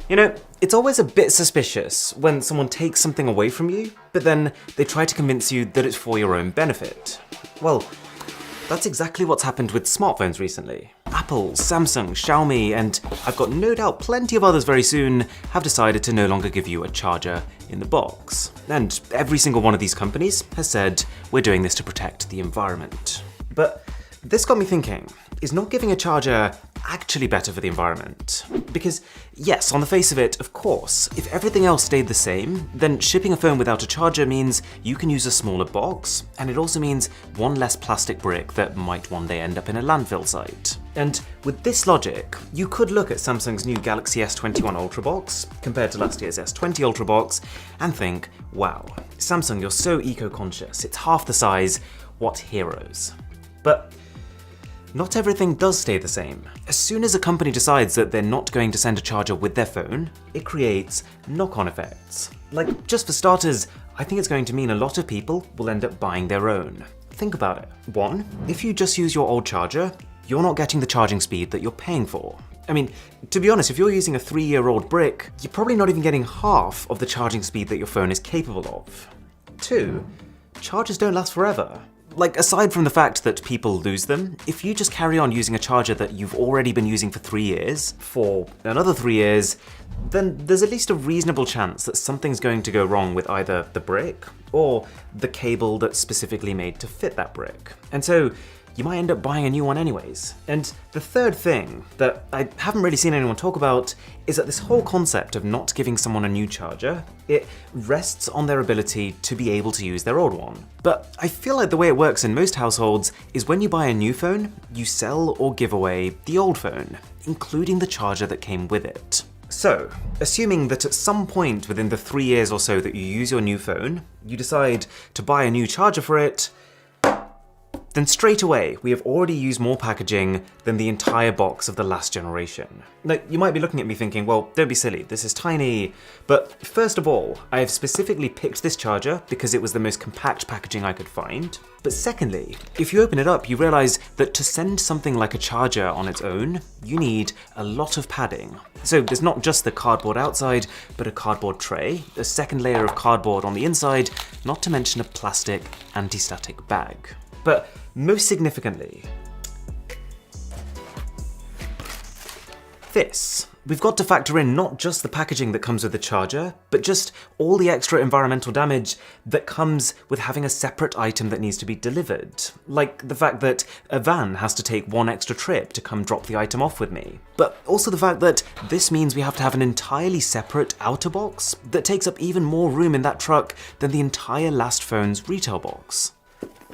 You know, it's always a bit suspicious when someone takes something away from you, but then they try to convince you that it's for your own benefit. Well, that's exactly what's happened with smartphones recently. Apple, Samsung, Xiaomi, and I've got no doubt plenty of others very soon have decided to no longer give you a charger in the box. And every single one of these companies has said, we're doing this to protect the environment. But this got me thinking, is not giving a charger actually better for the environment? Because yes, on the face of it, of course, if everything else stayed the same, then shipping a phone without a charger means you can use a smaller box, and it also means one less plastic brick that might one day end up in a landfill site. And with this logic, you could look at Samsung's new Galaxy S21 Ultra box compared to last year's S20 Ultra box and think, wow, Samsung, you're so eco-conscious, it's half the size, what heroes. But not everything does stay the same. As soon as a company decides that they're not going to send a charger with their phone, it creates knock-on effects. Like, just for starters, I think it's going to mean a lot of people will end up buying their own. Think about it. One, if you just use your old charger, you're not getting the charging speed that you're paying for. I mean, to be honest, if you're using a 3-year-old brick, you're probably not even getting half of the charging speed that your phone is capable of. Two, chargers don't last forever. Like, aside from the fact that people lose them, if you just carry on using a charger that you've already been using for 3 years, for another 3 years, then there's at least a reasonable chance that something's going to go wrong with either the brick or the cable that's specifically made to fit that brick. And so you might end up buying a new one anyways. And the third thing that I haven't really seen anyone talk about is that this whole concept of not giving someone a new charger, it rests on their ability to be able to use their old one. But I feel like the way it works in most households is when you buy a new phone, you sell or give away the old phone, including the charger that came with it. So, assuming that at some point within the 3 years or so that you use your new phone, you decide to buy a new charger for it, then straight away, we have already used more packaging than the entire box of the last generation. Now, you might be looking at me thinking, well, don't be silly, this is tiny. But first of all, I have specifically picked this charger because it was the most compact packaging I could find. But secondly, if you open it up, you realize that to send something like a charger on its own, you need a lot of padding. So there's not just the cardboard outside, but a cardboard tray, a second layer of cardboard on the inside, not to mention a plastic anti-static bag. But most significantly, this. We've got to factor in not just the packaging that comes with the charger, but just all the extra environmental damage that comes with having a separate item that needs to be delivered. Like the fact that a van has to take one extra trip to come drop the item off with me. But also the fact that this means we have to have an entirely separate outer box that takes up even more room in that truck than the entire last phone's retail box.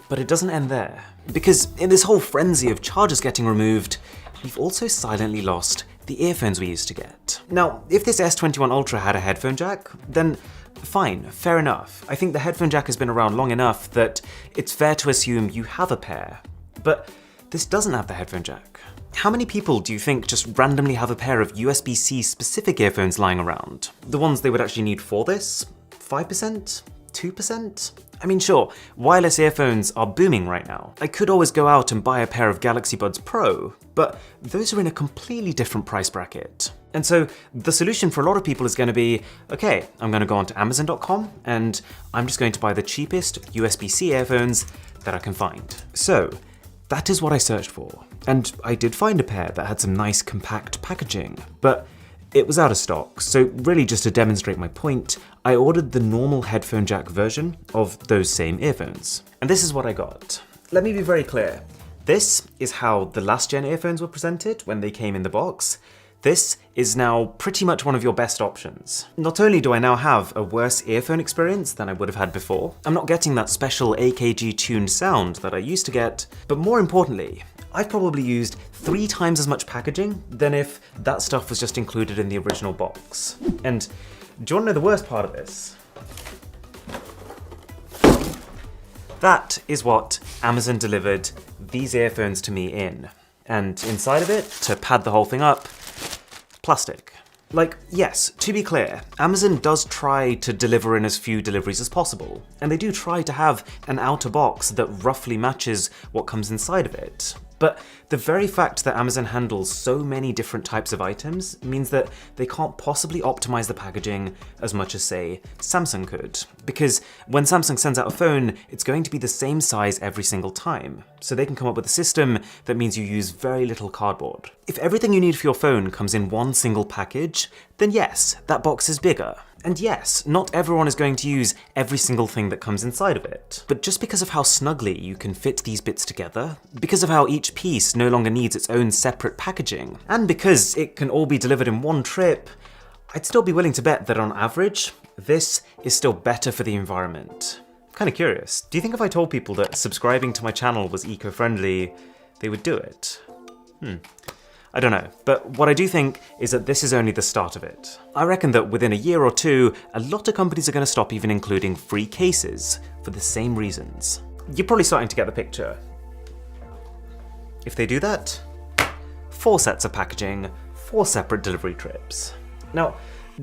But it doesn't end there, because in this whole frenzy of chargers getting removed, we've also silently lost the earphones we used to get. Now, if this S21 Ultra had a headphone jack, then fine, fair enough. I think the headphone jack has been around long enough that it's fair to assume you have a pair. But this doesn't have the headphone jack. How many people do you think just randomly have a pair of USB-C specific earphones lying around? The ones they would actually need for this? 5%? 2%? I mean, sure, wireless earphones are booming right now. I could always go out and buy a pair of Galaxy Buds Pro, but those are in a completely different price bracket. And so the solution for a lot of people is going to be, okay, I'm going to go onto Amazon.com and I'm just going to buy the cheapest USB-C earphones that I can find. So that is what I searched for. And I did find a pair that had some nice compact packaging, but it was out of stock, so really just to demonstrate my point, I ordered the normal headphone jack version of those same earphones. And this is what I got. Let me be very clear. This is how the last gen earphones were presented when they came in the box. This is now pretty much one of your best options. Not only do I now have a worse earphone experience than I would have had before, I'm not getting that special AKG tuned sound that I used to get, but more importantly, I've probably used 3 times as much packaging than if that stuff was just included in the original box. And do you want to know the worst part of this? That is what Amazon delivered these earphones to me in. And inside of it, to pad the whole thing up, plastic. Like, yes, to be clear, Amazon does try to deliver in as few deliveries as possible, and they do try to have an outer box that roughly matches what comes inside of it. But the very fact that Amazon handles so many different types of items means that they can't possibly optimize the packaging as much as, say, Samsung could. Because when Samsung sends out a phone, it's going to be the same size every single time. So they can come up with a system that means you use very little cardboard. If everything you need for your phone comes in one single package, then yes, that box is bigger. And yes, not everyone is going to use every single thing that comes inside of it. But just because of how snugly you can fit these bits together, because of how each piece no longer needs its own separate packaging, and because it can all be delivered in one trip, I'd still be willing to bet that on average, this is still better for the environment. I'm kind of curious, do you think if I told people that subscribing to my channel was eco-friendly, they would do it? I don't know, but what I do think is that this is only the start of it. I reckon that within a year or two, a lot of companies are going to stop even including free cases for the same reasons. You're probably starting to get the picture. If they do that, 4 sets of packaging, 4 separate delivery trips. Now,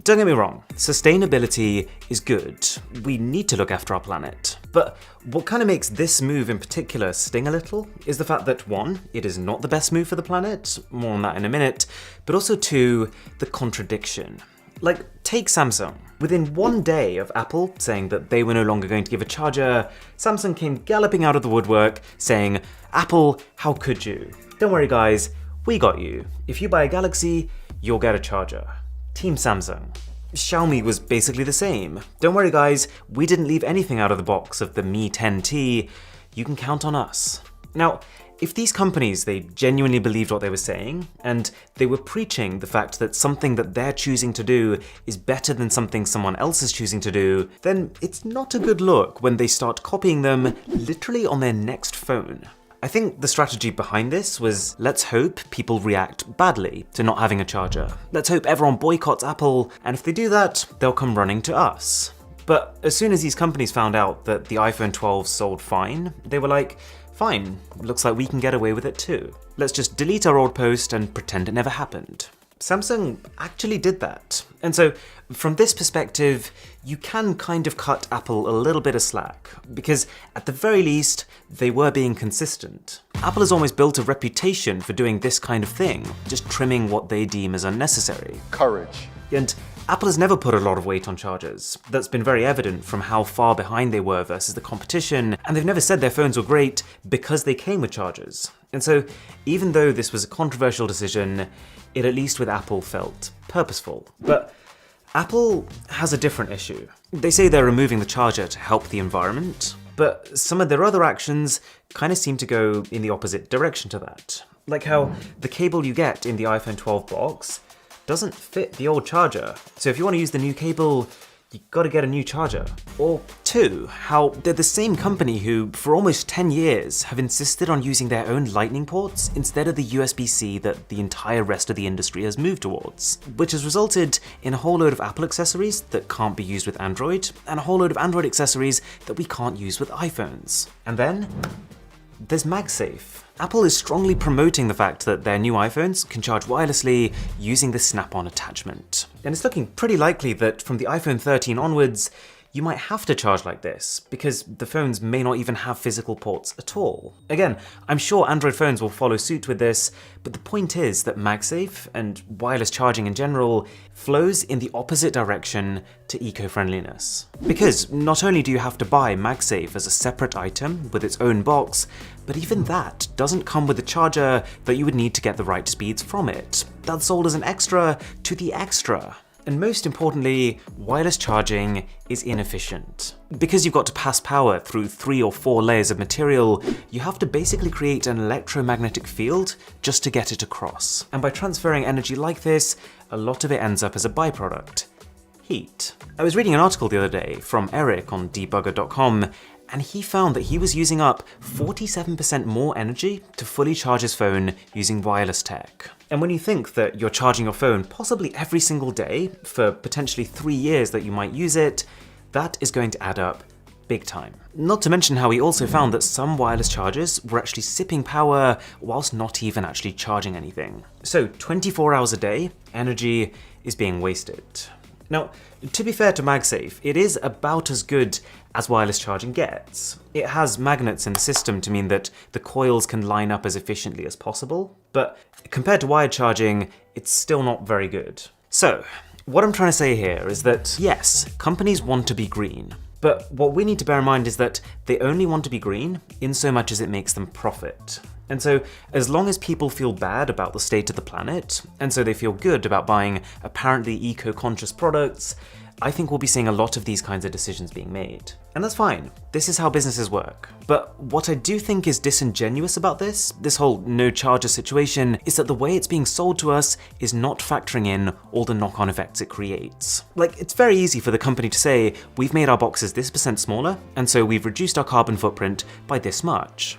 don't get me wrong, sustainability is good. We need to look after our planet. But what kind of makes this move in particular sting a little is the fact that 1, it is not the best move for the planet, more on that in a minute, but also 2, the contradiction. Like, take Samsung. Within 1 day of Apple saying that they were no longer going to give a charger, Samsung came galloping out of the woodwork saying, "Apple, how could you? Don't worry guys, we got you. If you buy a Galaxy, you'll get a charger." Team Samsung. Xiaomi was basically the same. Don't worry guys, we didn't leave anything out of the box of the Mi 10T, you can count on us. Now, if these companies, they genuinely believed what they were saying, and they were preaching the fact that something that they're choosing to do is better than something someone else is choosing to do, then it's not a good look when they start copying them literally on their next phone. I think the strategy behind this was, let's hope people react badly to not having a charger. Let's hope everyone boycotts Apple, and if they do that, they'll come running to us. But as soon as these companies found out that the iPhone 12 sold fine, they were like, fine, looks like we can get away with it too. Let's just delete our old post and pretend it never happened. Samsung actually did that. And so, from this perspective, you can kind of cut Apple a little bit of slack, because at the very least, they were being consistent. Apple has almost built a reputation for doing this kind of thing, just trimming what they deem as unnecessary. Courage. And Apple has never put a lot of weight on chargers. That's been very evident from how far behind they were versus the competition, and they've never said their phones were great because they came with chargers. And so, even though this was a controversial decision, it at least with Apple felt purposeful. But Apple has a different issue. They say they're removing the charger to help the environment, but some of their other actions kind of seem to go in the opposite direction to that. Like how the cable you get in the iPhone 12 box doesn't fit the old charger. So if you want to use the new cable, you gotta get a new charger. Or 2, how they're the same company who, for almost 10 years, have insisted on using their own lightning ports instead of the USB-C that the entire rest of the industry has moved towards, which has resulted in a whole load of Apple accessories that can't be used with Android, and a whole load of Android accessories that we can't use with iPhones. And then there's MagSafe. Apple is strongly promoting the fact that their new iPhones can charge wirelessly using this snap-on attachment. And it's looking pretty likely that from the iPhone 13 onwards, you might have to charge like this, because the phones may not even have physical ports at all. Again, I'm sure Android phones will follow suit with this, but the point is that MagSafe, and wireless charging in general, flows in the opposite direction to eco-friendliness. Because not only do you have to buy MagSafe as a separate item with its own box, but even that doesn't come with a charger that you would need to get the right speeds from it. That's sold as an extra to the extra. And most importantly, wireless charging is inefficient. Because you've got to pass power through 3 or 4 layers of material, you have to basically create an electromagnetic field just to get it across. And by transferring energy like this, a lot of it ends up as a byproduct: heat. I was reading an article the other day from Eric on debugger.com, and he found that he was using up 47% more energy to fully charge his phone using wireless tech. And when you think that you're charging your phone possibly every single day for potentially 3 years that you might use it, that is going to add up big time. Not to mention how he also found that some wireless chargers were actually sipping power whilst not even actually charging anything. So 24 hours a day, energy is being wasted. Now, to be fair to MagSafe, it is about as good as wireless charging gets. It has magnets in the system to mean that the coils can line up as efficiently as possible, but compared to wired charging, it's still not very good. So, what I'm trying to say here is that, yes, companies want to be green, but what we need to bear in mind is that they only want to be green in so much as it makes them profit. And so, as long as people feel bad about the state of the planet, and so they feel good about buying apparently eco-conscious products, I think we'll be seeing a lot of these kinds of decisions being made. And that's fine. This is how businesses work. But what I do think is disingenuous about this whole no charger situation, is that the way it's being sold to us is not factoring in all the knock-on effects it creates. Like, it's very easy for the company to say, we've made our boxes this % smaller, and so we've reduced our carbon footprint by this much.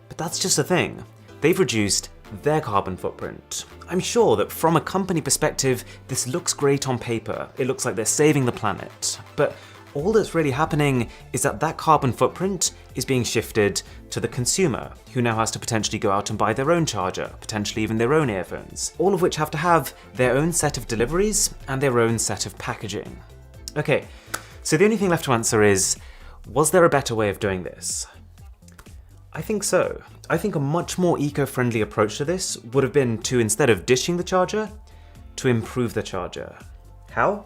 But that's just a thing. They've reduced their carbon footprint. I'm sure that from a company perspective, this looks great on paper. It looks like they're saving the planet. But all that's really happening is that that carbon footprint is being shifted to the consumer, who now has to potentially go out and buy their own charger, potentially even their own earphones, all of which have to have their own set of deliveries and their own set of packaging. Okay, so the only thing left to answer is, was there a better way of doing this? I think so. I think a much more eco-friendly approach to this would have been to, instead of dishing the charger, to improve the charger. How?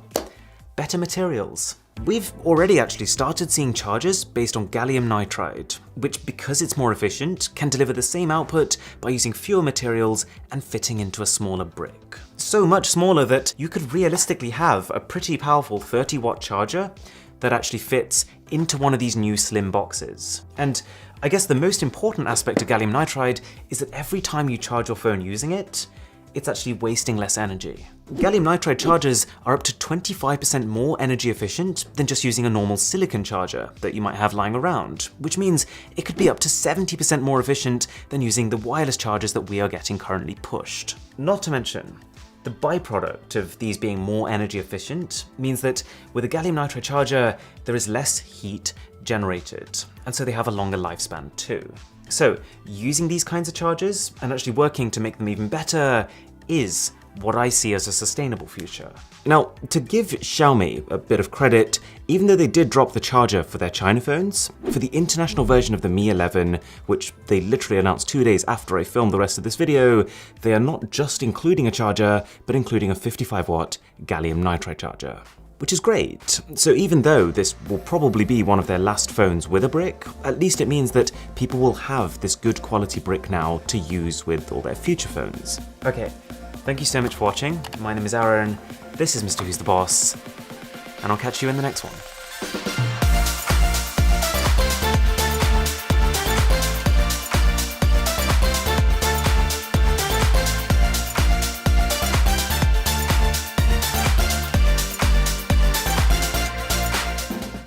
Better materials. We've already actually started seeing chargers based on gallium nitride, which, because it's more efficient, can deliver the same output by using fewer materials and fitting into a smaller brick. So much smaller that you could realistically have a pretty powerful 30-watt charger that actually fits into one of these new slim boxes. And I guess the most important aspect of gallium nitride is that every time you charge your phone using it, it's actually wasting less energy. Gallium nitride chargers are up to 25% more energy efficient than just using a normal silicon charger that you might have lying around, which means it could be up to 70% more efficient than using the wireless chargers that we are getting currently pushed. Not to mention, the byproduct of these being more energy efficient means that with a gallium nitride charger, there is less heat generated, and so they have a longer lifespan too. So using these kinds of chargers and actually working to make them even better is what I see as a sustainable future. Now, to give Xiaomi a bit of credit, even though they did drop the charger for their China phones, for the international version of the Mi 11, which they literally announced 2 days after I filmed the rest of this video, they are not just including a charger, but including a 55-watt gallium nitride charger, which is great. So even though this will probably be one of their last phones with a brick, at least it means that people will have this good quality brick now to use with all their future phones. Okay, thank you so much for watching. My name is Aaron, this is Mr. Who's the Boss, and I'll catch you in the next one.